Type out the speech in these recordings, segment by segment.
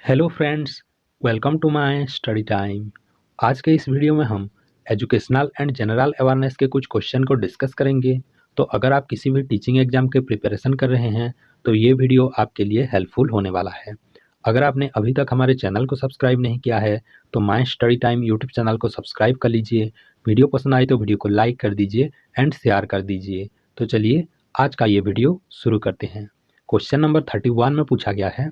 Hello friends, welcome to my study time. आज के इस वीडियो में हम एजुकेशनल एंड जनरल अवेयरनेस के कुछ क्वेश्चन को डिस्कस करेंगे। तो अगर आप किसी भी टीचिंग एग्जाम के प्रिपरेशन कर रहे हैं तो ये वीडियो आपके लिए हेल्पफुल होने वाला है। अगर आपने अभी तक हमारे चैनल को सब्सक्राइब नहीं किया है तो my study time YouTube channel को सब्सक्राइब कर लीजिए। वीडियो पसंद आई तो वीडियो को लाइक कर दीजिए एंड शेयर कर दीजिए। तो चलिए आज का ये वीडियो शुरू करते हैं। क्वेश्चन नंबर 31 में पूछा गया है,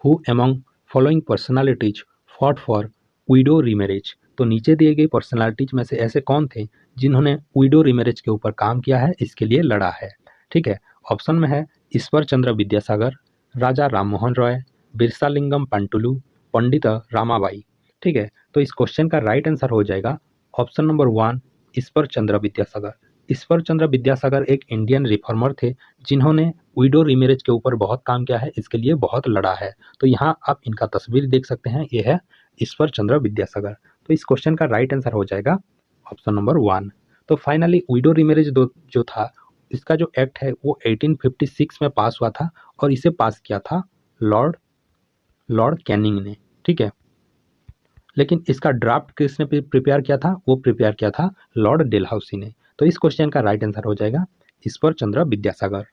who among following personalities fought for window remarriage. तो नीचे दिए गए पर्सनालिटीज में से ऐसे कौन थे जिन्होंने विडो रीमैरिज के ऊपर काम किया है, इसके लिए लड़ा है। ठीक है, ऑप्शन में है ईश्वर चंद्र विद्यासागर, राजा राममोहन रॉय, बिरसालिंगम पंटुलू, पंडित रामाबाई। ठीक है, तो इस क्वेश्चन का राइट आंसर हो जाएगा ऑप्शन नंबर 1, ईश्वर चंद्र विद्यासागर। ईश्वर चंद्र विद्यासागर एक इंडियन रिफॉर्मर थे जिन्होंने विडो रीमैरिज के ऊपर बहुत काम किया है, इसके लिए बहुत लड़ा है। तो यहाँ आप इनका तस्वीर देख सकते हैं, ये है ईश्वर चंद्र विद्यासागर। तो इस क्वेश्चन का राइट आंसर हो जाएगा ऑप्शन नंबर 1। तो फाइनली विडो रीमैरिज जो था, इसका जो एक्ट है वो 1856 में पास हुआ था और इसे पास किया था लॉर्ड कैनिंग ने। ठीक है, लेकिन इसका ड्राफ्ट किसने प्रिपेयर किया था? वो प्रिपेयर किया था लॉर्ड डेलहाउसी ने। तो इस क्वेश्चन का राइट आंसर हो जाएगा ईश्वर चंद्र विद्यासागर।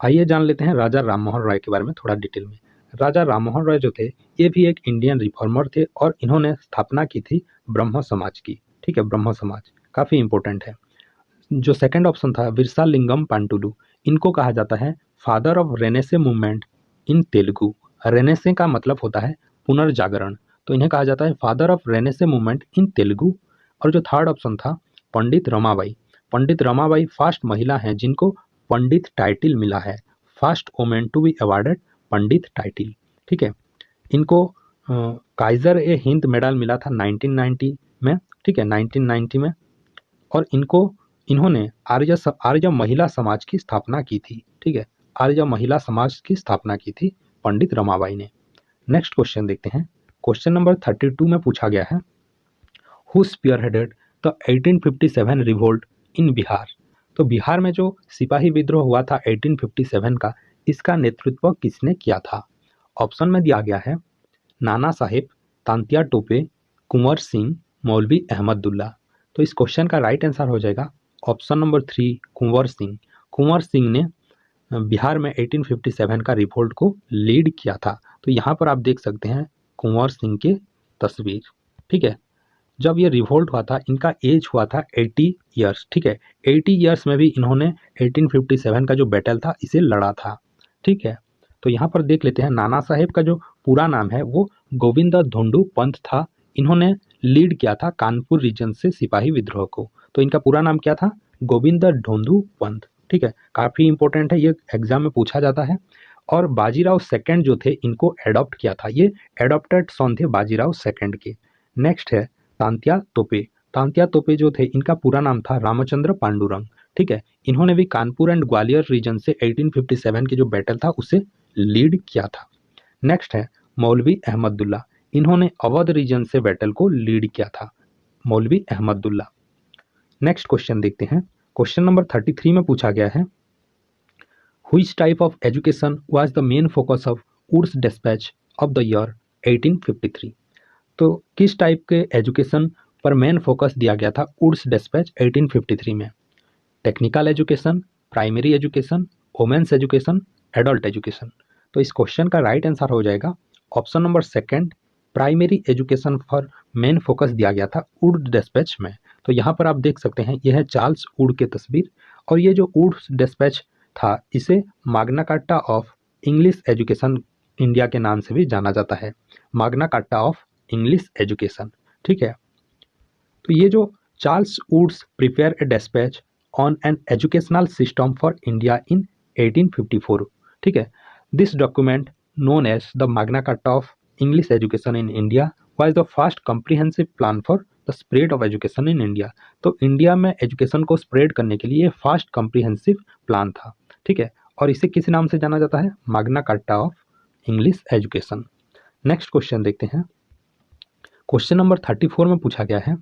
आइए जान लेते हैं राजा राममोहन रॉय के बारे में थोड़ा डिटेल में। राजा राममोहन रॉय जो थे, ये भी एक इंडियन रिफॉर्मर थे और इन्होंने स्थापना की थी ब्रह्म समाज की। ठीक है, ब्रह्म समाज काफ़ी इंपॉर्टेंट है। जो सेकंड ऑप्शन था विरसालिंगम पांटुलू, इनको कहा जाता है father of renaissance movement in Telugu. Renaissance का मतलब होता है पुनर्जागरण, तो इन्हें कहा जाता है father of renaissance movement in Telugu. और जो थर्ड ऑप्शन था पंडित रमाबाई, पंडित रमाबाई फर्स्ट महिला हैं जिनको पंडित टाइटिल मिला है, first women to be awarded pandit title. ठीक है, इनको काइजर ए हिंद मेडल मिला था 1990 में। ठीक है, 1990 में। और इन्होंने आर्य महिला समाज की स्थापना की थी। ठीक है, आर्य महिला समाज की स्थापना की थी पंडित रमाबाई ने। नेक्स्ट क्वेश्चन देखते हैं। क्वेश्चन नंबर 32 में पूछा गया है, who spearheaded the 1857 revolt in Bihar. तो बिहार में जो सिपाही विद्रोह हुआ था 1857 का, इसका नेतृत्व किसने किया था? ऑप्शन में दिया गया है नाना साहेब, तांतिया टोपे, कुंवर सिंह, मौलवी अहमदुल्ला। तो इस क्वेश्चन का राइट आंसर हो जाएगा ऑप्शन नंबर 3, कुंवर सिंह। कुंवर सिंह ने बिहार में 1857 का रिवोल्ट को लीड किया था। तो यहाँ पर आप देख सकते हैं कुंवर सिंह के तस्वीर। ठीक है, जब ये रिवोल्ट हुआ था इनका एज हुआ था 80 ईयर्स। ठीक है, 80 ईयर्स में भी इन्होंने 1857 का जो बैटल था इसे लड़ा था। ठीक है, तो यहाँ पर देख लेते हैं नाना साहेब का जो पूरा नाम है वो गोविंद धोंडू पंत था। इन्होंने लीड किया था कानपुर रीजन से सिपाही विद्रोह को। तो इनका पूरा नाम क्या था? गोविंद ढोंडू पंत। ठीक है, काफ़ी इंपॉर्टेंट है, ये एग्जाम में पूछा जाता है। और बाजीराव सेकंड जो थे इनको एडॉप्ट किया था, ये एडॉप्टेड सन थे बाजीराव सेकंड के। नेक्स्ट है तांत्या तोपे। तांत्या तोपे जो थे इनका पूरा नाम था रामचंद्र पांडुरंग। ठीक है, इन्होंने भी कानपुर एंड ग्वालियर रीजन से 1857 के जो बैटल था उसे लीड किया था। नेक्स्ट है मौलवी अहमदुल्ला, इन्होंने अवध रीजन से बैटल को लीड किया था, मौलवी अहमदुल्ला। नेक्स्ट क्वेश्चन देखते हैं। क्वेश्चन नंबर 33 में पूछा गया है, which type of education was the main focus of Wood's dispatch of the year 1853। तो किस टाइप के एजुकेशन पर मेन फोकस दिया गया था वुड्स डिस्पैच 1853 में? Technical education, primary education, women's education, adult education. तो इस क्वेश्चन का राइट आंसर हो जाएगा ऑप्शन नंबर 2, प्राइमरी एजुकेशन पर मेन फोकस दिया गया था वुड डिस्पैच में। तो यहाँ पर आप देख सकते हैं यह है चार्ल्स वुड की तस्वीर। और ये जो वुड डिस्पैच था इसे Magna Carta of English education India के नाम से भी जाना जाता है, Magna Carta of English education. ठीक है, तो ये जो Charles Woods prepare a dispatch on an educational system for India in 1854। ठीक है, this document known as the Magna Carta of English Education in India was the first comprehensive plan for the spread of education in India। तो India में education को spread करने के लिए first comprehensive plan था। ठीक है, और इसे किस नाम से जाना जाता है? Magna Carta of English education. Next question देखते हैं। क्वेश्चन नंबर 34 में पूछा गया है,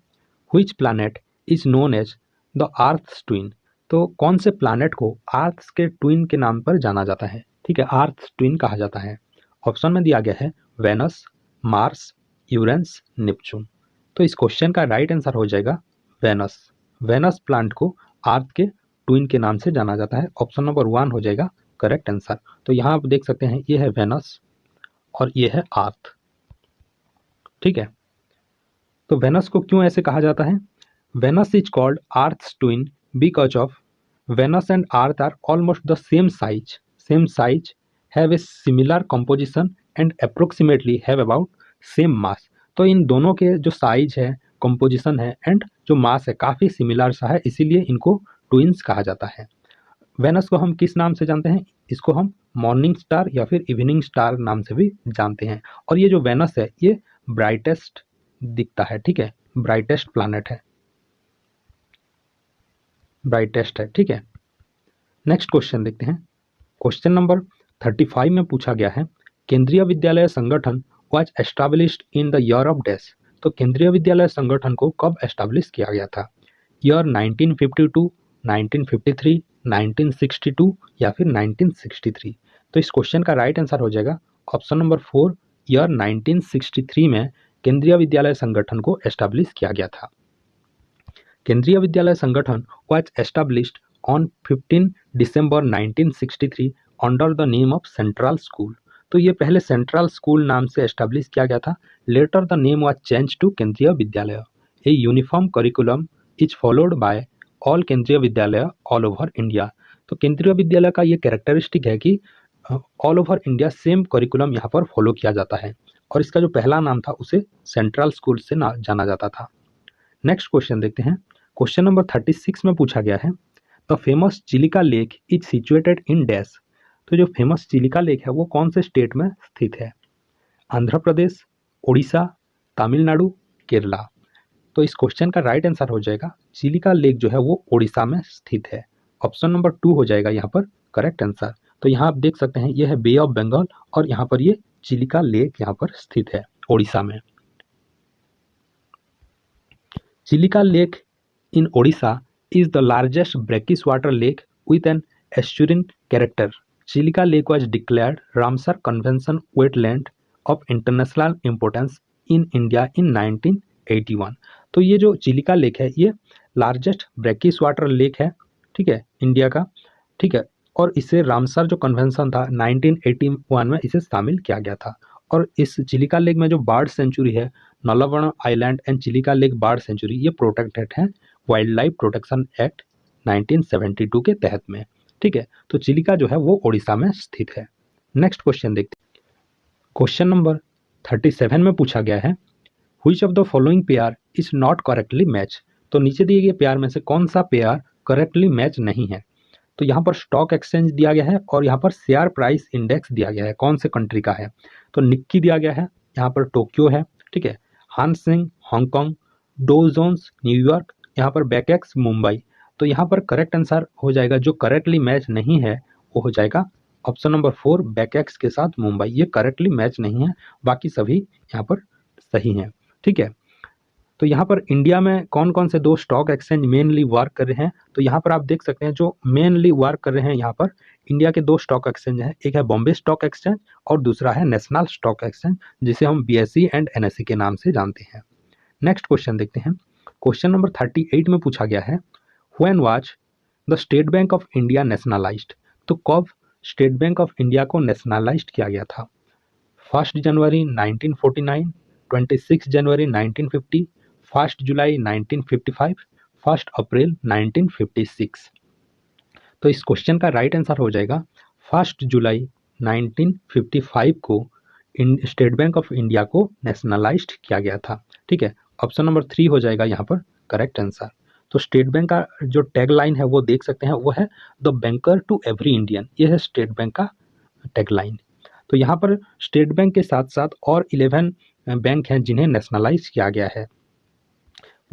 which planet is known as the earth twin. तो कौन से प्लैनेट को अर्थ के ट्विन के नाम पर जाना जाता है? ठीक है, अर्थ ट्विन कहा जाता है। ऑप्शन में दिया गया है वेनस, मार्स, यूरेनस, नेपच्यून। तो इस क्वेश्चन का राइट आंसर हो जाएगा वेनस। वेनस प्लांट को अर्थ के ट्विन के नाम से जाना जाता है। ऑप्शन नंबर 1 हो जाएगा करेक्ट आंसर। तो यहाँ आप देख सकते हैं ये है वेनस और ये है अर्थ। ठीक है, तो वेनस को क्यों ऐसे कहा जाता है? Venus is called earth's twin because of Venus and earth are almost the same size, have a similar composition and approximately have about same mass. तो इन दोनों के जो साइज है, कंपोजिशन है एंड जो मास है काफ़ी सिमिलर सा है, इसीलिए इनको ट्विन्स कहा जाता है। वेनस को हम किस नाम से जानते हैं? इसको हम मॉर्निंग स्टार या फिर इवनिंग स्टार नाम से भी जानते हैं। और ये जो वेनस है ये ब्राइटेस्ट दिखता है। ठीक है, ब्राइटेस्ट प्लैनेट है, ब्राइटेस्ट है। ठीक है, नेक्स्ट क्वेश्चन देखते हैं। क्वेश्चन नंबर 35 में पूछा गया है केंद्रीय विद्यालय संगठन was established in the year of dash. तो केंद्रीय विद्यालय संगठन को कब एस्टैब्लिश किया गया था? ईयर 1952, 1953, 1962 या फिर 1963। तो इस क्वेश्चन का राइट आंसर हो जाएगा ऑप्शन नंबर 4, ईयर 1963 में केंद्रीय विद्यालय संगठन को एस्टैब्लिश किया गया था। केंद्रीय विद्यालय संगठन was established on 15 December 1963 under the name of central school. तो ये पहले सेंट्रल स्कूल नाम से एस्टैब्लिश किया गया था। Later the name was change to Kendriya Vidyalaya. A uniform curriculum is followed by all Kendriya Vidyalaya all over India. तो केंद्रीय विद्यालय का ये कैरेक्टरिस्टिक है कि all over India same curriculum यहाँ पर फॉलो किया जाता है और इसका जो पहला नाम था उसे सेंट्रल स्कूल से जाना जाता था। नेक्स्ट क्वेश्चन देखते हैं। क्वेश्चन नंबर 36 में पूछा गया है the famous Chilika lake is situated in dash. तो जो फेमस चिलिका लेक है वो कौन से स्टेट में स्थित है? आंध्र प्रदेश, उड़ीसा, तमिलनाडु, केरला। तो इस क्वेश्चन का राइट आंसर हो जाएगा चिलिका लेक जो है वो उड़ीसा में स्थित है। ऑप्शन नंबर 2 हो जाएगा यहाँ पर करेक्ट आंसर। तो यहाँ आप देख सकते हैं ये है बे ऑफ बंगाल और यहाँ पर ये चिलिका लेक यहाँ पर स्थित है उड़ीसा में। Chilika lake in Odisha is the largest brackish water lake with an estuarine character. Chilika Lake was declared Ramsar Convention wetland of international importance in India in 1981. तो ये जो चिलिका लेक है ये लार्जेस्ट ब्रैकिश वाटर लेक है, ठीक है, India का। ठीक है, और इसे रामसर जो कन्वेंशन था 1981 में इसे शामिल किया गया था। और इस चिलिका लेक में जो बर्ड सेंचुरी है Nalaban island and Chilika lake bird sanctuary ये प्रोटेक्टेड है वाइल्ड लाइफ प्रोटेक्शन एक्ट 1972 के तहत में। ठीक है, तो चिलिका जो है वो उड़ीसा में स्थित है। नेक्स्ट क्वेश्चन देखते हैं। क्वेश्चन नंबर 37 में पूछा गया है which of the following pair is not correctly match. तो नीचे दिए गए पेयर में से कौन सा पेयर करेक्टली मैच नहीं है? तो यहाँ पर स्टॉक एक्सचेंज दिया गया है और यहाँ पर शेयर प्राइस इंडेक्स दिया गया है, कौन से कंट्री का है? तो निक्की दिया गया है, यहाँ पर टोक्यो है। ठीक है, हानसेंग हांगकांग, डो जोन्स न्यूयॉर्क, यहाँ पर बैकेक्स मुंबई। तो यहाँ पर करेक्ट आंसर हो जाएगा जो करेक्टली मैच नहीं है वो हो जाएगा ऑप्शन नंबर 4 बैकेक्स के साथ मुंबई। ये करेक्टली मैच नहीं है, बाकी सभी यहाँ पर सही हैं। ठीक है, तो यहाँ पर इंडिया में कौन कौन से दो स्टॉक एक्सचेंज मेनली वर्क कर रहे हैं? तो यहाँ पर आप देख सकते हैं जो मेनली वर्क कर रहे हैं यहाँ पर इंडिया के दो स्टॉक एक्सचेंज हैं, एक है बॉम्बे स्टॉक एक्सचेंज और दूसरा है नेशनल स्टॉक एक्सचेंज जिसे हम BSE एंड NSE के नाम से जानते हैं। नेक्स्ट क्वेश्चन देखते हैं। क्वेश्चन नंबर 38 में पूछा गया है when was the state bank of India nationalised. तो कब स्टेट बैंक ऑफ इंडिया को नेशनलाइज्ड किया गया था? 1 जनवरी 1949, 26 जनवरी 1950, 1 जुलाई 1955, 1 अप्रैल 1956। तो इस क्वेश्चन का राइट आंसर हो जाएगा 1 जुलाई 1955 को स्टेट बैंक ऑफ इंडिया को नेशनलाइज्ड किया गया था। ठीक है, ऑप्शन नंबर 3 हो जाएगा यहाँ पर करेक्ट आंसर। तो स्टेट बैंक का जो टैग लाइन है वो देख सकते हैं, वो है the banker to every Indian. ये है स्टेट बैंक का टैग लाइन। तो यहाँ पर स्टेट बैंक के साथ साथ और 11 बैंक हैं जिन्हें नेशनलाइज किया गया है।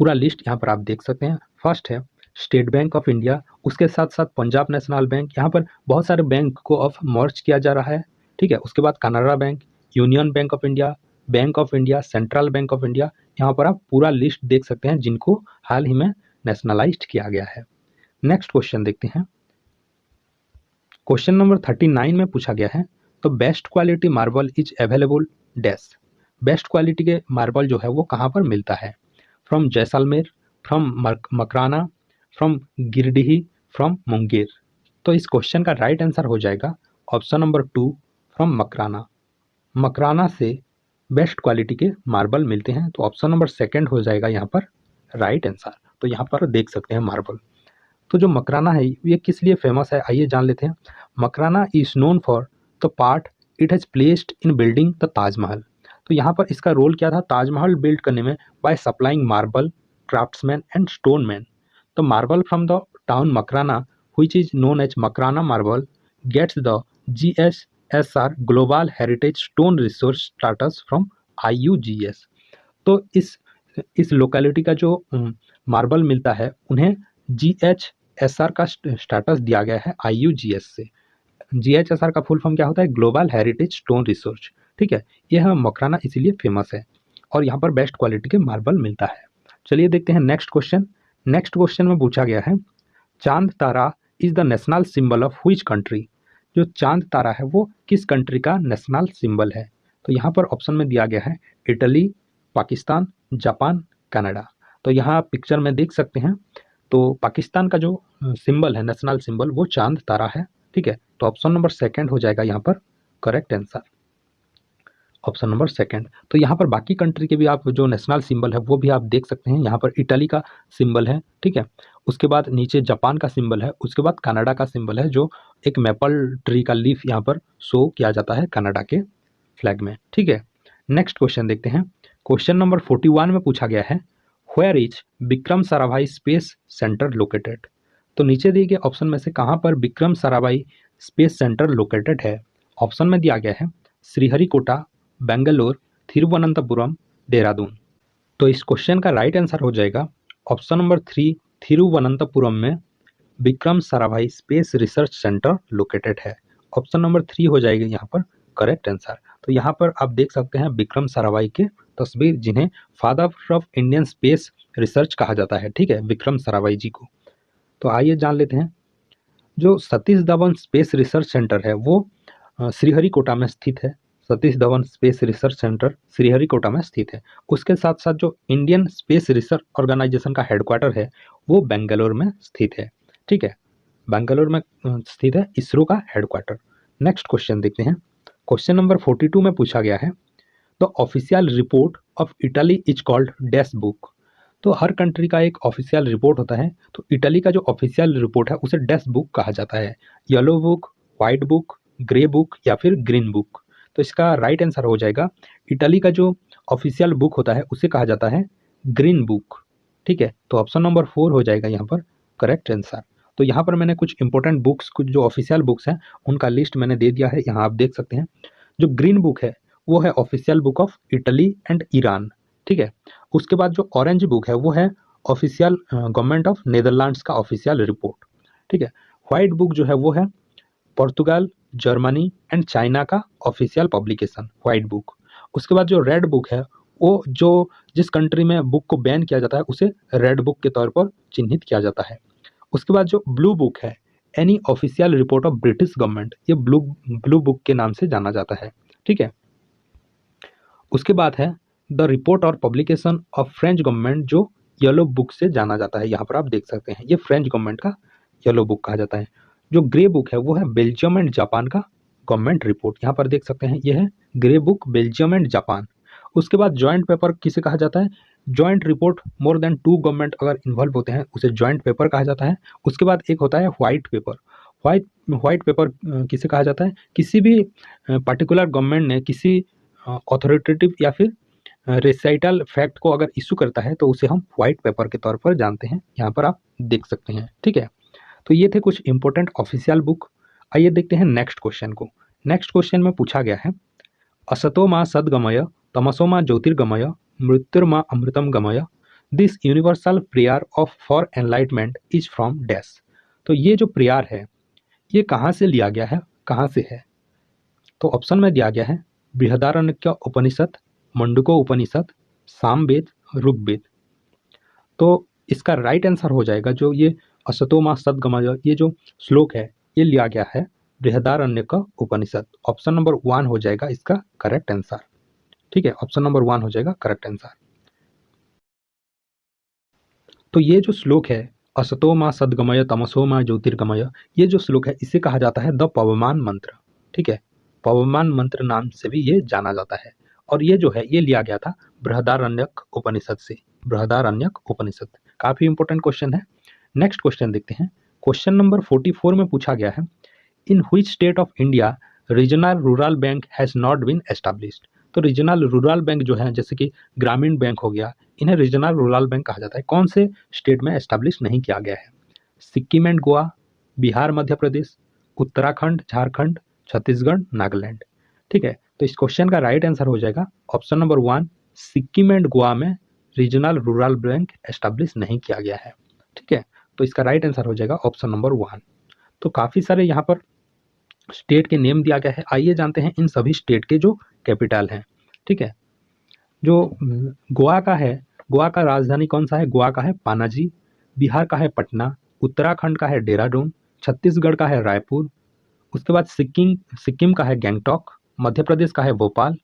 पूरा लिस्ट यहाँ पर आप देख सकते हैं। फर्स्ट है स्टेट बैंक ऑफ इंडिया, उसके साथ साथ पंजाब नेशनल बैंक, यहाँ पर बहुत सारे बैंक को अब मर्ज किया जा रहा है। ठीक है, उसके बाद Canada bank, union bank of India, bank of India, central bank of India. यहाँ पर आप पूरा लिस्ट देख सकते हैं जिनको हाल ही में नेशनलाइज्ड किया गया है। नेक्स्ट क्वेश्चन देखते हैं। क्वेश्चन नंबर 39 में पूछा गया है तो best quality marble is available dash. Best quality के मार्बल जो है वो कहाँ पर मिलता है? From Jaisalmer, from Makrana, from Giridih, from Munger. तो इस क्वेश्चन का राइट आंसर हो जाएगा option number 2 from Makrana. Makrana से बेस्ट क्वालिटी के मार्बल मिलते हैं, तो ऑप्शन नंबर सेकंड हो जाएगा यहाँ पर राइट आंसर। तो यहाँ पर देख सकते हैं मार्बल। तो जो मकराना है ये किस लिए फेमस है, आइए जान लेते हैं। Makrana is known for the part it has placed in building the Taj Mahal. तो यहाँ पर इसका रोल क्या था ताजमहल बिल्ड करने में? By supplying marble, craftsman and stoneman. तो marble from the town Makrana which is known as Makrana marble gets the GSSR Global Heritage Stone Resource status from IUGS। तो इस लोकेलिटी का जो मार्बल मिलता है उन्हें GHSR का स्टेटस दिया गया है IUGS से। GHSR का फुल फॉर्म क्या होता है? Global heritage stone resource. ठीक है, यह मकराना इसीलिए फेमस है और यहाँ पर बेस्ट क्वालिटी के मार्बल मिलता है। चलिए देखते हैं नेक्स्ट क्वेश्चन। नेक्स्ट क्वेश्चन में पूछा गया है Chand Tara is the national symbol of which country. जो चांद तारा है वो किस कंट्री का नेशनल सिंबल है? तो यहाँ पर ऑप्शन में दिया गया है इटली, पाकिस्तान, जापान, कनाडा। तो यहाँ पिक्चर में देख सकते हैं, तो पाकिस्तान का जो सिंबल है नेशनल सिंबल वो चांद तारा है। ठीक है, तो ऑप्शन नंबर सेकंड हो जाएगा यहाँ पर correct answer, option number second. तो यहाँ पर बाकी कंट्री के भी आप जो नेशनल सिंबल है वो भी आप देख सकते हैं। यहाँ पर इटली का सिंबल है, ठीक है, उसके बाद नीचे जापान का सिंबल है, उसके बाद कनाडा का सिंबल है जो एक मैपल ट्री का लीफ यहाँ पर शो किया जाता है कनाडा के फ्लैग में। ठीक है, नेक्स्ट क्वेश्चन देखते हैं। क्वेश्चन नंबर 41 में पूछा गया है where is Vikram Sarabhai space centre located. तो नीचे दिए गए ऑप्शन में से कहाँ पर Vikram Sarabhai space centre located है? ऑप्शन में दिया गया है श्रीहरिकोटा, बेंगलोर, थिरुवनंतपुरम, देहरादून। तो इस क्वेश्चन का राइट आंसर हो जाएगा ऑप्शन नंबर 3 थिरुवनंतपुरम में Vikram Sarabhai space research centre located है। ऑप्शन नंबर 3 हो जाएगा यहाँ पर करेक्ट आंसर। तो यहाँ पर आप देख सकते हैं विक्रम साराभाई के तस्वीर, जिन्हें father of Indian space research कहा जाता है। ठीक है, विक्रम साराभाई जी को। तो आइए जान लेते हैं जो Satish Dhawan space research centre है वो श्रीहरिकोटा में स्थित है। Satish Dhawan space research centre Sriharikota में स्थित है। उसके साथ साथ जो इंडियन स्पेस रिसर्च ऑर्गेनाइजेशन का हेडक्वार्टर है वो बेंगलोर में स्थित है। ठीक है, बेंगलोर में स्थित है इसरो का हेडक्वार्टर। नेक्स्ट क्वेश्चन देखते हैं। क्वेश्चन नंबर 42 में पूछा गया है the official report of Italy is called dash book. तो हर कंट्री का एक ऑफिशियल रिपोर्ट होता है, तो इटली का जो ऑफिशियल रिपोर्ट है उसे डैश बुक कहा जाता है। Yellow book, white book, grey book या फिर ग्रीन बुक। तो इसका राइट आंसर हो जाएगा इटली का जो ऑफिशियल बुक होता है उसे कहा जाता है ग्रीन बुक। ठीक है, तो ऑप्शन नंबर 4 हो जाएगा यहाँ पर करेक्ट आंसर। तो यहाँ पर मैंने कुछ इंपॉर्टेंट बुक्स, कुछ जो ऑफिशियल बुक्स हैं उनका लिस्ट मैंने दे दिया है, यहाँ आप देख सकते हैं। जो ग्रीन बुक है वो है official book of Italy and Iran. ठीक है, उसके बाद जो ऑरेंज बुक है वो है ऑफिशियल गवर्नमेंट ऑफ नेदरलैंड्स का ऑफिशियल रिपोर्ट। ठीक है, व्हाइट बुक जो है वो है पोर्तुगाल, जर्मनी एंड चाइना का ऑफिशियल पब्लिकेशन व्हाइट बुक। उसके बाद जो रेड बुक है वो जो जिस कंट्री में बुक को बैन किया जाता है उसे रेड बुक के तौर पर चिन्हित किया जाता है। उसके बाद जो ब्लू बुक है any official report of British government, ये ब्लू बुक के नाम से जाना जाता है। ठीक है, उसके बाद है द रिपोर्ट और पब्लिकेशन ऑफ फ्रेंच गवर्नमेंट जो येलो बुक से जाना जाता है। यहाँ पर आप देख सकते हैं ये फ्रेंच गवर्नमेंट का येलो बुक कहा जाता है। जो ग्रे बुक है वो है बेल्जियम एंड जापान का गवर्नमेंट रिपोर्ट। यहाँ पर देख सकते हैं ये है grey book Belgium and Japan. उसके बाद जॉइंट पेपर किसे कहा जाता है? Joint report more than 2 government अगर इन्वॉल्व होते हैं उसे जॉइंट पेपर कहा जाता है। उसके बाद एक होता है व्हाइट पेपर। व्हाइट पेपर किसे कहा जाता है? किसी भी पर्टिकुलर गवर्नमेंट ने किसी अथॉरिटेटिव या फिर रेसाइटल फैक्ट को अगर इशू करता है तो उसे हम व्हाइट पेपर के तौर पर जानते हैं। यहाँ पर आप देख सकते हैं। ठीक है, तो ये थे कुछ इंपॉर्टेंट ऑफिशियल बुक। आइए देखते हैं नेक्स्ट क्वेश्चन को। नेक्स्ट क्वेश्चन में पूछा गया है असतो मा सद्गमय तमसो मा ज्योतिर्गमय मृत्युर्मा अमृतम गमय this universal prayer of for enlightenment is from dash. तो ये जो प्रेयर है ये कहाँ से लिया गया है, कहाँ से है? तो ऑप्शन में दिया गया है बृहदारण्यक उपनिषद, मंडूको उपनिषद, सामवेद, ऋग्वेद। तो इसका राइट आंसर हो जाएगा जो ये असतो मा सद्गमय ये जो श्लोक है ये लिया गया है बृहदारण्यक उपनिषद। ऑप्शन नंबर 1 हो जाएगा इसका करेक्ट आंसर। ठीक है, ऑप्शन नंबर 1 हो जाएगा करेक्ट आंसर। तो ये जो श्लोक है, असतो मा सद्गमय तमसो मा ज्योतिर्गमय, ये जो श्लोक है इसे कहा जाता है द पवमान मंत्र। ठीक है, पवमान मंत्र नाम से भी ये जाना जाता है। और ये जो है ये लिया गया था बृहदारण्यक उपनिषद से। बृहदारण्यक उपनिषद काफी इंपॉर्टेंट क्वेश्चन है। नेक्स्ट क्वेश्चन देखते हैं। क्वेश्चन नंबर 44 में पूछा गया है, in which state of India regional rural bank has not been established. तो रीजनल रूरल बैंक जो है, जैसे कि ग्रामीण बैंक हो गया, इन्हें रीजनल रूरल बैंक कहा जाता है। कौन से स्टेट में एस्टैब्लिश नहीं किया गया है? सिक्किम एंड गोवा, बिहार मध्य प्रदेश, उत्तराखंड झारखंड, छत्तीसगढ़ नागालैंड। ठीक है, तो इस क्वेश्चन का राइट आंसर हो जाएगा option number 1, Sikkim and Goa में रीजनल रूरल बैंक एस्टैब्लिश नहीं किया गया है। ठीक है, तो इसका राइट आंसर हो जाएगा ऑप्शन नंबर 1। तो काफ़ी सारे यहाँ पर स्टेट के नेम दिया गया है। आइए जानते हैं इन सभी स्टेट के जो कैपिटल हैं। ठीक है, जो गोवा का है, गोवा का राजधानी कौन सा है? गोवा का है पानाजी। बिहार का है पटना। उत्तराखंड का है देहरादून। छत्तीसगढ़ का है रायपुर। उसके बाद सिक्किम का है गैंगटॉक। मध्य प्रदेश का है भोपाल।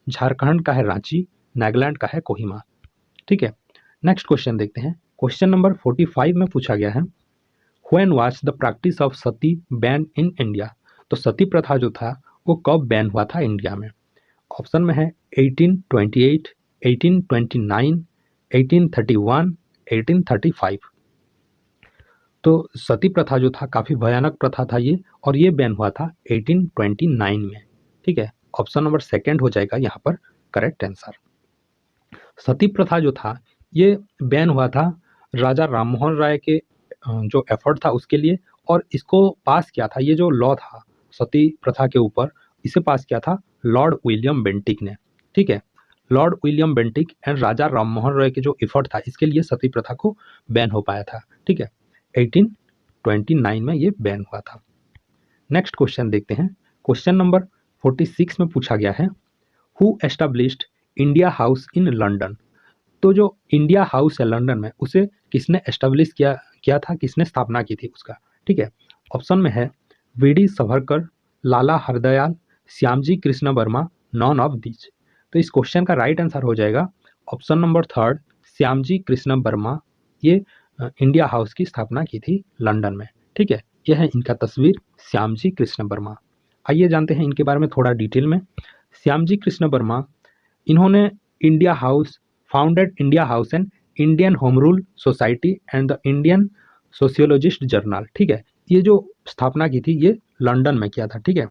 झारखंड का है रांची। नागालैंड का है कोहिमा। ठीक है, नेक्स्ट क्वेश्चन देखते हैं। क्वेश्चन नंबर 45 में पूछा गया है, when was the practice of Sati ban in India. तो सती प्रथा जो था वो कब बैन हुआ था इंडिया में? ऑप्शन में है 1828, 1829, 1831, 1835। तो सती प्रथा जो था काफ़ी भयानक प्रथा था ये, और ये बैन हुआ था 1829 में। ठीक है, ऑप्शन नंबर 2 हो जाएगा यहाँ पर करेक्ट आंसर। सती प्रथा जो था ये बैन हुआ था राजा राममोहन राय के जो एफर्ट था उसके लिए, और इसको पास किया था, ये जो लॉ था सती प्रथा के ऊपर, इसे पास किया था लॉर्ड विलियम बेंटिक ने। ठीक है, Lord William Bentinck and Raja Rammohan Roy के जो एफर्ट था इसके लिए सती प्रथा को बैन हो पाया था। ठीक है, 1829 में ये बैन हुआ था। नेक्स्ट क्वेश्चन देखते हैं। क्वेश्चन नंबर 46 में पूछा गया है, who established India house in London. तो जो इंडिया हाउस है लंदन में, उसे किसने एस्टैब्लिश किया था, किसने स्थापना की थी उसका? ठीक है, ऑप्शन में है VD Savarkar, Lala Hardayal, Shyamji Krishna Varma, none of these. तो इस क्वेश्चन का राइट आंसर हो जाएगा ऑप्शन नंबर 3, श्यामजी कृष्ण वर्मा। ये इंडिया हाउस की स्थापना की थी लंदन में। ठीक है, यह है इनका तस्वीर, श्यामजी कृष्ण वर्मा। आइए जानते हैं इनके बारे में थोड़ा डिटेल में। श्यामजी कृष्ण वर्मा, इन्होंने India house founded India house and Indian home rule society and the Indian sociologist journal. ठीक है, ये जो स्थापना की थी ये लंदन में किया था। ठीक है,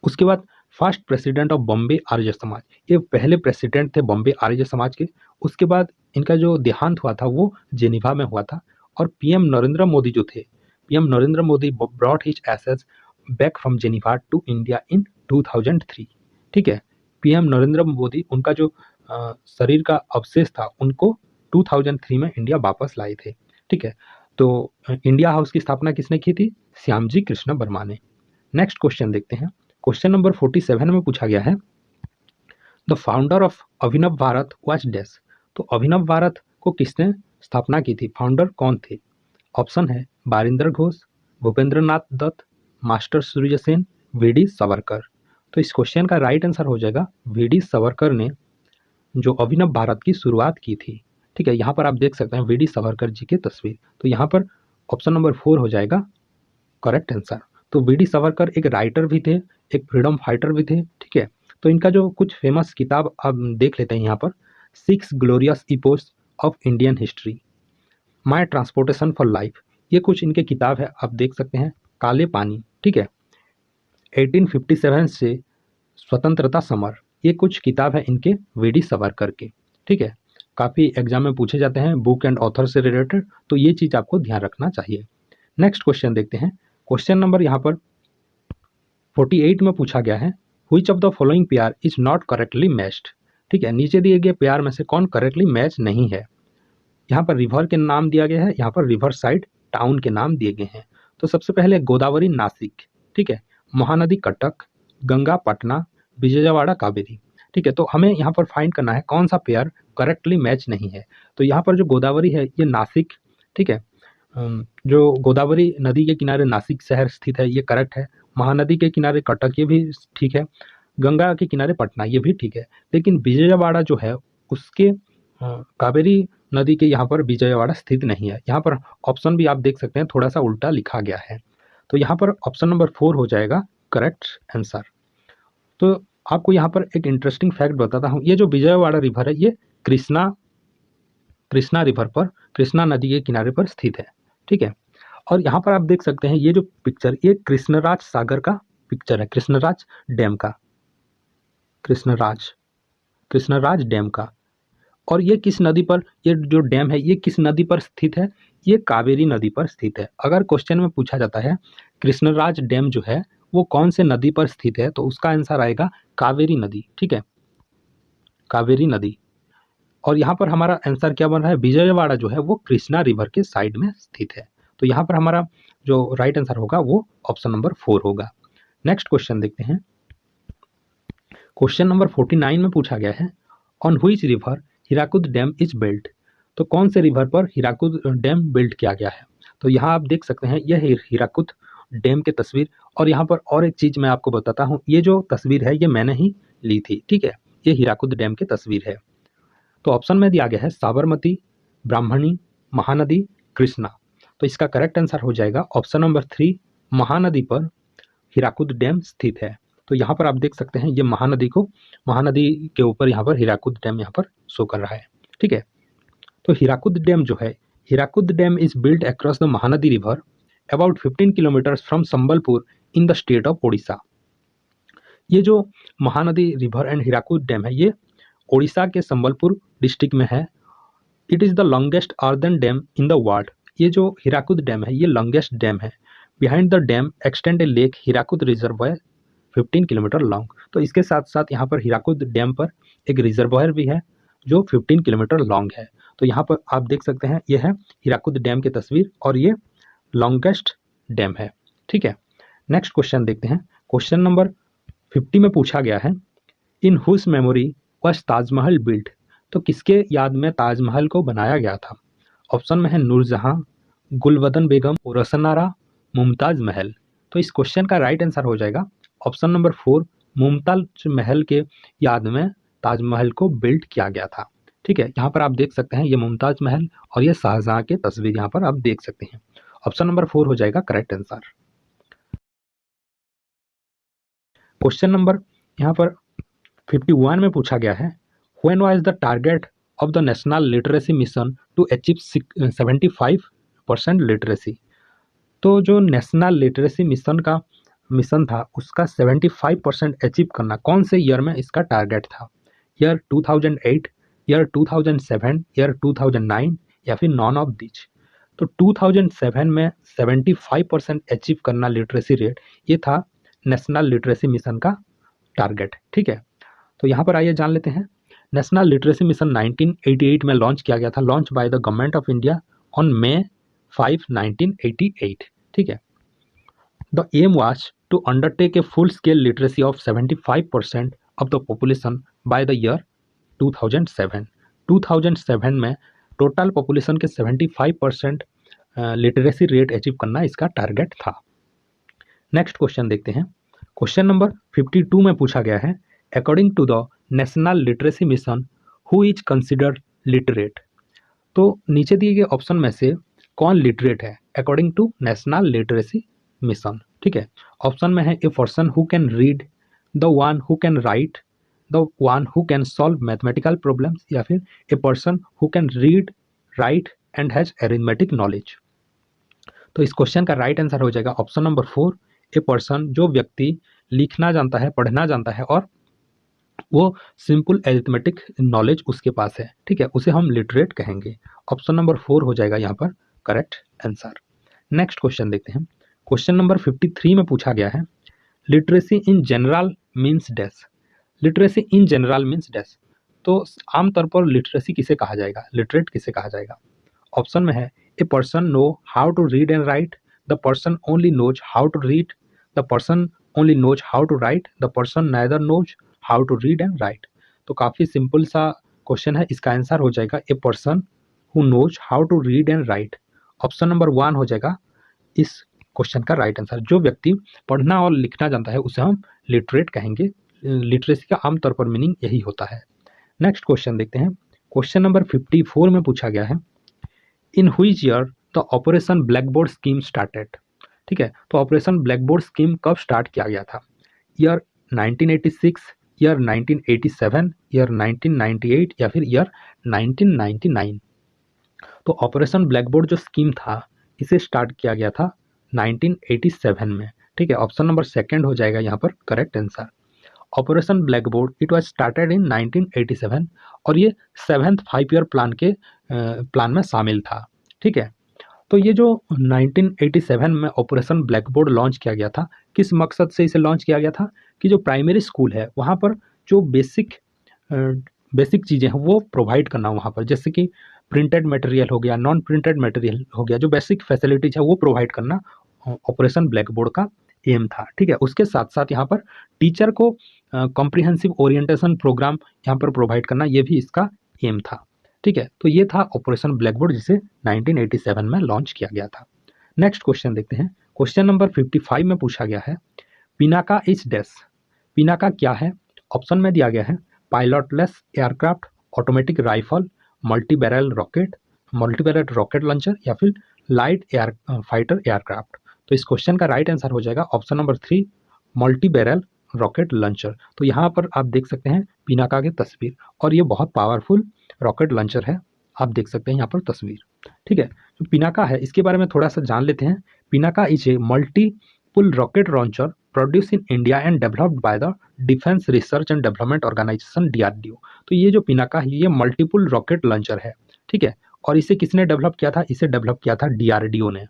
उसके बाद first president of Bombay Arya Samaj, ये पहले प्रेसिडेंट थे बॉम्बे आर्य समाज के। उसके बाद इनका जो देहांत हुआ था वो जेनीवा में हुआ था। और पीएम नरेंद्र मोदी जो थे, PM Narendra Modi brought his assets back from Geneva to India in 2003। ठीक है, पीएम नरेंद्र मोदी उनका जो शरीर का अवशेष था उनको 2003 में इंडिया वापस लाए थे। ठीक है, तो इंडिया हाउस की स्थापना किसने की थी? श्यामजी कृष्ण वर्मा ने। नेक्स्ट क्वेश्चन देखते हैं। क्वेश्चन नंबर 47 में पूछा गया है, the founder of Abhinav Bharat was dash. तो अभिनव भारत को किसने स्थापना की थी, फाउंडर कौन थे? ऑप्शन है बारिंदर घोष, भूपेंद्र नाथ दत्त, मास्टर सूर्य सेन, वीडी सावरकर। तो इस क्वेश्चन का राइट आंसर हो जाएगा वीडी सावरकर ने जो अभिनव भारत की शुरुआत की थी। ठीक है, यहाँ पर आप देख सकते हैं वीडी सावरकर जी की तस्वीर। तो यहाँ पर ऑप्शन नंबर 4 हो जाएगा करेक्ट आंसर। तो वीडी सावरकर एक राइटर भी थे, एक फ्रीडम फाइटर भी थे। ठीक है, तो इनका जो कुछ फेमस किताब आप देख लेते हैं यहाँ पर, 6 glorious epochs of Indian history, my transportation for life, ये कुछ इनके किताब है, आप देख सकते हैं। काले पानी, ठीक है, 1857 से स्वतंत्रता समर, ये कुछ किताब है इनके वीडी सावरकर के। ठीक है, काफ़ी एग्जाम में पूछे जाते हैं बुक एंड ऑथर से रिलेटेड, तो ये चीज़ आपको ध्यान रखना चाहिए। नेक्स्ट क्वेश्चन देखते हैं। क्वेश्चन नंबर यहाँ पर 48 में पूछा गया है, which of the following pair is not correctly matched. ठीक है, नीचे दिए गए पेयर में से कौन करेक्टली मैच नहीं है? यहाँ पर रिवर के नाम दिया गया है, यहाँ पर रिवर साइड टाउन के नाम दिए गए हैं। तो सबसे पहले गोदावरी नासिक, ठीक है, महानदी कटक, गंगा पटना, विजयवाड़ा कावेरी। ठीक है, तो हमें यहाँ पर फाइंड करना है कौन सा पेयर करेक्टली मैच नहीं है। तो यहाँ पर जो गोदावरी है ये नासिक, ठीक है, जो गोदावरी नदी के किनारे नासिक शहर स्थित है, ये करेक्ट है। महानदी के किनारे कटक, ये भी ठीक है। गंगा के किनारे पटना, ये भी ठीक है। लेकिन विजयवाड़ा जो है उसके कावेरी नदी के यहाँ पर विजयवाड़ा स्थित नहीं है। यहाँ पर ऑप्शन भी आप देख सकते हैं थोड़ा सा उल्टा लिखा गया है। तो यहाँ पर ऑप्शन नंबर 4 हो जाएगा करेक्ट आंसर। तो आपको यहाँ पर एक इंटरेस्टिंग फैक्ट बताता हूँ। ये जो विजयवाड़ा रिवर है ये कृष्णा रिवर पर, कृष्णा नदी के किनारे पर स्थित है, ठीक है। और यहाँ पर आप देख सकते हैं ये जो पिक्चर, ये कृष्णराज सागर का पिक्चर है, कृष्णराज डैम का, कृष्णराज डैम का। और ये किस नदी पर, ये जो डैम है ये किस नदी पर स्थित है? ये कावेरी नदी पर स्थित है। अगर क्वेश्चन में पूछा जाता है कृष्णराज डैम जो है वो कौन से नदी पर स्थित है, तो उसका आंसर आएगा कावेरी नदी, ठीक है, कावेरी नदी। और यहाँ पर हमारा आंसर क्या बन रहा है? विजयवाड़ा जो है वो कृष्णा रिवर के साइड में स्थित है। तो यहाँ पर हमारा जो राइट आंसर होगा वो ऑप्शन नंबर 4 होगा। नेक्स्ट क्वेश्चन देखते हैं। क्वेश्चन नंबर 49 में पूछा गया है, on which river Hirakud dam is built. तो कौन से रिवर पर हीराकुद डैम बिल्ट किया गया है? तो यहाँ आप देख सकते हैं यह हीराकुद डैम की तस्वीर। और यहाँ पर और एक चीज़ मैं आपको बताता हूँ, ये जो तस्वीर है ये मैंने ही ली थी, ठीक है। ये हीराकुद डैम की तस्वीर है। तो ऑप्शन में दिया गया है साबरमती, ब्राह्मणी, महानदी, कृष्णा। तो इसका करेक्ट आंसर हो जाएगा ऑप्शन नंबर 3, महानदी पर हीराकुद डैम स्थित है। तो यहाँ पर आप देख सकते हैं ये महानदी के ऊपर यहाँ पर हीराकुद डैम यहाँ पर शो कर रहा है, ठीक है। तो हीराकुद डैम जो है, Hirakud dam is built across the Mahanadi river about 15 kilometres from Sambalpur in the state of Odisha. ये जो Mahanadi river and Hirakud dam है ये ओडिशा के संबलपुर डिस्ट्रिक्ट में है। It is the longest earthen dam in the world. ये जो हीराकुद डैम है ये लॉन्गेस्ट डैम है। Behind the dam extend A lake Hirakud reservoir 15 kilometre long. तो इसके साथ साथ यहाँ पर हीराकुद डैम पर एक रिजर्वायर भी है जो 15 किलोमीटर लॉन्ग है। तो यहाँ पर आप देख सकते हैं ये है हीराकुद डैम की तस्वीर और ये लॉन्गेस्ट डैम है, ठीक है। नेक्स्ट क्वेश्चन देखते हैं। क्वेश्चन नंबर 50 में पूछा गया है, in whose memory was Taj Mahal built. तो किसके याद में ताजमहल को बनाया गया था? ऑप्शन में है नूरजहां, गुलवदन बेगम, रोशनारा, मुमताज महल। तो इस क्वेश्चन का राइट आंसर हो जाएगा ऑप्शन नंबर 4, मुमताज महल के याद में ताजमहल को बिल्ट किया गया था, ठीक है। यहाँ पर आप देख सकते हैं ये मुमताज महल और ये शाहजहां की तस्वीर यहाँ पर आप देख सकते हैं। ऑप्शन नंबर 4 हो जाएगा करेक्ट आंसर। क्वेश्चन नंबर यहाँ पर 51 में पूछा गया है, when was the target of the national literacy mission to achieve 75% literacy. तो जो नेशनल लिटरेसी मिशन का मिशन था उसका 75% अचीव करना कौन से ईयर में इसका टारगेट था? ईयर 2008, ईयर 2007, ईयर 2009 या फिर नॉन ऑफ दिच। तो 2007 में 75% अचीव करना लिटरेसी रेट, ये था नेशनल लिटरेसी मिशन का टारगेट, ठीक है। तो यहाँ पर आइए जान लेते हैं। नेशनल लिटरेसी मिशन 1988 में लॉन्च किया गया था, launch by the government of India on May 5, 1988, ठीक है। The aim was to undertake a full scale literacy of 75% of the population by the year 2007। 2007 में टोटल पॉपुलेशन के 75% लिटरेसी रेट अचीव करना इसका टारगेट था। नेक्स्ट क्वेश्चन देखते हैं। Question number 52 में पूछा गया है, according to the national literacy mission who is considered literate. तो नीचे दिए गए ऑप्शन में से कौन लिटरेट है according to national literacy mission, ठीक है। ऑप्शन में है a person who can read, the one who can write, the one who can solve mathematical problems, या फिर a person who can read, write and has arithmetic knowledge. तो इस question का right answer हो जाएगा option number 4, a person, जो व्यक्ति लिखना जानता है, पढ़ना जानता है और वो सिंपल एरिथमेटिक नॉलेज उसके पास है, ठीक है, उसे हम लिटरेट कहेंगे। ऑप्शन नंबर 4 हो जाएगा यहाँ पर करेक्ट आंसर। नेक्स्ट क्वेश्चन देखते हैं। क्वेश्चन नंबर 53 में पूछा गया है, literacy in general means dash. Literacy in general means dash. तो आमतौर पर लिटरेसी किसे कहा जाएगा, लिटरेट किसे कहा जाएगा? ऑप्शन में है a person know how to read and write, the person only knows how to read, the person only knows how to write, the person neither knows how to read and write. तो काफ़ी simple सा question है, इसका answer हो जाएगा a person who knows how to read and write. Option number 1 हो जाएगा इस क्वेश्चन का राइट आंसर। जो व्यक्ति पढ़ना और लिखना जानता है उसे हम लिटरेट कहेंगे। लिटरेसी का आमतौर पर मीनिंग यही होता है। नेक्स्ट क्वेश्चन देखते हैं। क्वेश्चन नंबर 54 में पूछा गया है, in which year the operation blackboard scheme started. ठीक है, तो ऑपरेशन ब्लैकबोर्ड स्कीम कब स्टार्ट किया गया था? ईयर 1986, ईयर 1987, ईयर 1998 या फिर ईयर 1999। तो ऑपरेशन ब्लैकबोर्ड जो स्कीम था इसे स्टार्ट किया गया था 1987 में। ठीक है, ऑप्शन नंबर सेकंड हो जाएगा यहाँ पर correct answer. Operation blackboard it was started in 1987 और ये 7th 5 ईयर प्लान में शामिल था। ठीक है, तो ये जो 1987 में ऑपरेशन ब्लैकबोर्ड लॉन्च किया गया था, किस मकसद से इसे लॉन्च किया गया था कि जो प्राइमरी स्कूल है वहाँ पर जो बेसिक चीज़ें हैं वो प्रोवाइड करना वहाँ पर, जैसे कि प्रिंटेड मटेरियल हो गया, नॉन प्रिंटेड मटेरियल हो गया, जो बेसिक फैसिलिटीज है वो प्रोवाइड करना ऑपरेशन ब्लैकबोर्ड का एम था। ठीक है, उसके साथ साथ यहाँ पर टीचर को कॉम्प्रिहेंसिव ओरिएंटेशन प्रोग्राम यहाँ पर प्रोवाइड करना, ये भी इसका एम था। ठीक है, तो ये था ऑपरेशन ब्लैकबोर्ड जिसे 1987 में लॉन्च किया गया था। नेक्स्ट क्वेश्चन देखते हैं। क्वेश्चन नंबर 55 में पूछा गया है, पिनाका इज डैश। पिनाका क्या है? ऑप्शन में दिया गया है पायलटलेस aircraft, automatic rifle, multi barrel rocket launcher या फिर लाइट एयर फाइटर एयरक्राफ्ट। तो इस क्वेश्चन का राइट आंसर हो जाएगा option number 3 multi barrel rocket launcher. तो यहाँ पर आप देख सकते हैं पिनाका की तस्वीर और ये बहुत पावरफुल रॉकेट लॉन्चर है, आप देख सकते हैं यहाँ पर तस्वीर। ठीक है, जो पिनाका है इसके बारे में थोड़ा सा जान लेते हैं। Pinaka is a multiple rocket launcher produce in India and developed by the defence research and development organisation DRDO। तो ये जो पिनाका है ये मल्टीपल रॉकेट लॉन्चर है। ठीक है, और इसे किसने डेवलप किया था? इसे डेवलप किया था DRDO ने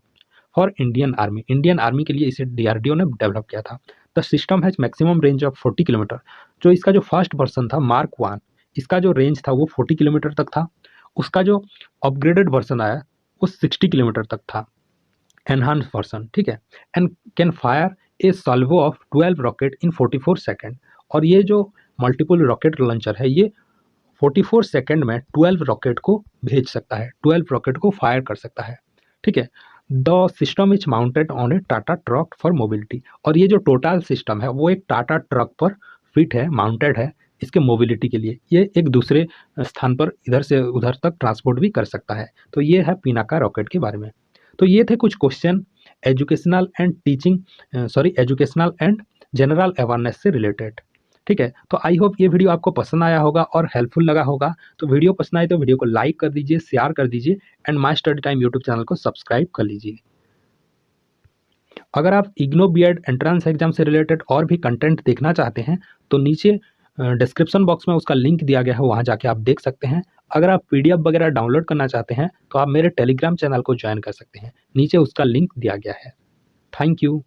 फॉर इंडियन आर्मी के लिए इसे DRDO ने डेवलप किया था। The system has maximum range of 40 kilometre. जो इसका जो फर्स्ट वर्जन था मार्क 1, इसका जो रेंज था वो 40 किलोमीटर तक था। उसका जो अपग्रेडेड वर्जन आया वो 60 किलोमीटर तक था, एनहांस वर्जन। ठीक है, and can fire a salvo of 12 rocket in 44 second. और ये जो मल्टीपल रॉकेट लॉन्चर है ये 44 सेकेंड में 12 रॉकेट को भेज सकता है, 12 रॉकेट को फायर कर सकता है। ठीक है, the system is mounted on A Tata truck for mobility. और ये जो टोटल सिस्टम है वो एक टाटा ट्रक पर फिट है, माउंटेड है इसके मोबिलिटी के लिए। ये एक दूसरे स्थान पर इधर से उधर तक ट्रांसपोर्ट भी कर सकता है। तो ये है पिनाका रॉकेट के बारे में। तो ये थे कुछ question educational and general awareness से रिलेटेड। ठीक है, तो आई होप ये वीडियो आपको पसंद आया होगा और हेल्पफुल लगा होगा। तो वीडियो पसंद आए तो वीडियो को लाइक कर दीजिए, शेयर कर दीजिए and my study time YouTube channel को सब्सक्राइब कर लीजिए। अगर आप इग्नो बीएड एंट्रेंस एग्जाम से रिलेटेड और भी कंटेंट देखना चाहते हैं तो नीचे डिस्क्रिप्शन बॉक्स में उसका लिंक दिया गया है, वहाँ जाके आप देख सकते हैं। अगर आप PDF वगैरह डाउनलोड करना चाहते हैं तो आप मेरे टेलीग्राम चैनल को ज्वाइन कर सकते हैं, नीचे उसका लिंक दिया गया है। Thank you.